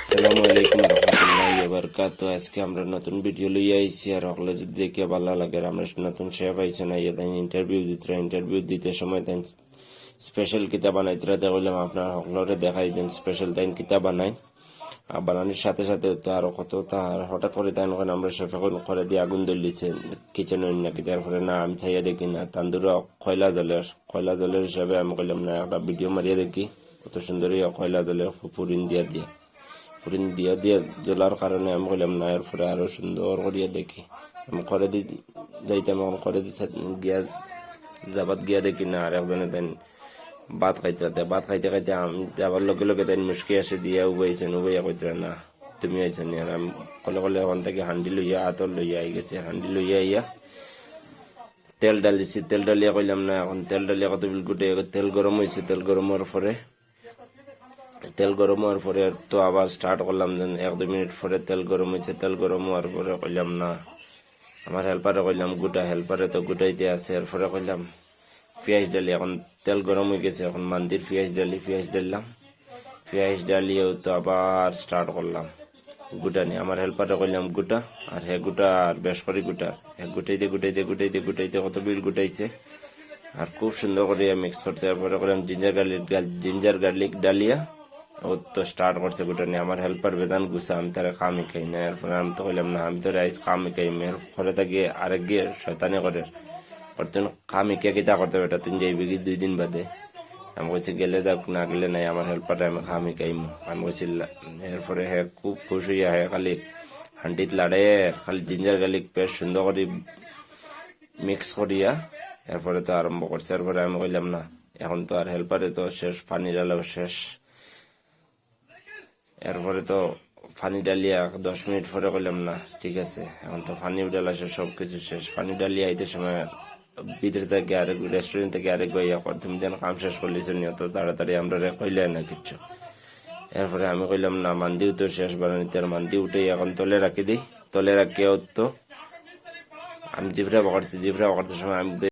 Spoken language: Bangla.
আসসালামু আলাইকুম রহমতুল্লাহি ওয়া আজকে আমরা নতুন ভিডিও লইয়া আইছি আর হকলে যদি দেখে ভালো লাগে আমরা নতুন শেফ আইছে না তাই ইন্টারভিউ দিতে সময় তাই স্পেশাল কিতাব বানাইতরা দেখলাম আপনার হকলরে দেখাই দেন স্পেশাল তাই কিতাব বানাই আর বানানোর সাথে সাথে তো আরো কত তার হঠাৎ করে তাই আমরা শেফ এখন করে দিয়ে আগুন ধরলিছে কিচেন নাকি তারপরে না আমি চাইয়া দেখি না তান্দুর কয়লা জলের হিসাবে আমি কইলাম না একটা ভিডিও মারিয়া দেখি কত সুন্দরই কয়লা জলের পুরিন দিয়া জ্বলার কারণে আমি বললাম না এরপরে আরো সুন্দর করিয়া দেখি আমি করে যাইতাম এখন করে গিয়া যাবাত গিয়া দেখি না আর একজনে তাই ভাত খাইতে খাইতে আমি যাবার লগে লগে তাই মুশকি আসে দিয়া উবাইছেন উবাইয়া কইতরা না তুমি আইছো নি আর আমি কলে ওখান থেকে হান্ডি লইয়া আতর লইয়া আই গেছে হান্ডি লইয়া আইয়া তেল ডালিয়া কইলাম না এখন তেল ডালিয়া কত বিল গুটে তেল গরম হয়েছে তেল গরম হওয়ার পরে তো আবার স্টার্ট করলাম যেন 1-2 মিনিট পরে তেল গরম হয়েছে তেল গরম হওয়ার পরে কইলাম না আমার হেল্পারে কইলাম হেল্পারে তো গুটাইতে আছে এরপরে কইলাম পেঁয়াজ ডালি এখন তেল গরম হয়ে গেছে এখন মান্দির পেঁয়াজ ডাললাম পেঁয়াজ ডালিয়েও তো আবার স্টার্ট করলাম গুটানি আমার হেল্পারে কইলাম গুটা আর হে গুটা আর বেশ করে গুটা গুটাইতে কত বিল গুটাইছে আর খুব সুন্দর করে মিক্স করতে তারপরে করলাম জিঞ্জার গার্লিক ডালিয়া ও তো স্টার্ট করছে গুটানি আমার হেল্পার বেদান গুছা আমি তারা খামি খাই না এরপরে আমি তো কইলাম না আমি তো রাইস খামি খাই মেয়ের ঘরে থাকি আরেক গিয়ে শয়তানি করে করতেন খামি কে কিতা করতে বেটা তুই যাইবি কি 2 দিন বাদে আমি কইছি গেলে যাক না গেলে নাই আমার হেল্পার আমি খামি খাইম আমি কইছি এরপরে হে খুব খুশি হইয়া হে খালি হান্ডিত লাড়ে খালি জিঞ্জার গার্লিক পেস্ট সুন্দর করে মিক্স করিয়া এরপরে তো আরম্ভ করছে এরপরে আমি কইলাম না এখন তো আর হেল্পারে তো শেষ পানি ডালাও শেষ এরপরে তো পানি ডালিয়া 10 মিনিট পরে কইলাম না ঠিক আছে এখন তো পানি ডালা শেষ সবকিছু শেষ পানি ডালিয়া আইতে সময় ভিতরে থেকে আরেক রেস্টুরেন্ট থেকে আরেক গইয়া তুমি যেন কাম শেষ করলিস নিয়ত তাড়াতাড়ি আমরা কইলে না কিচ্ছু এরপরে আমি কইলাম না মান্দিও তো শেষ বানানিতে আর মান্দি উঠে এখন তলে রাখি দিই তলে রাখিয়া তো আমি জিভরা বকারছি সময় আমি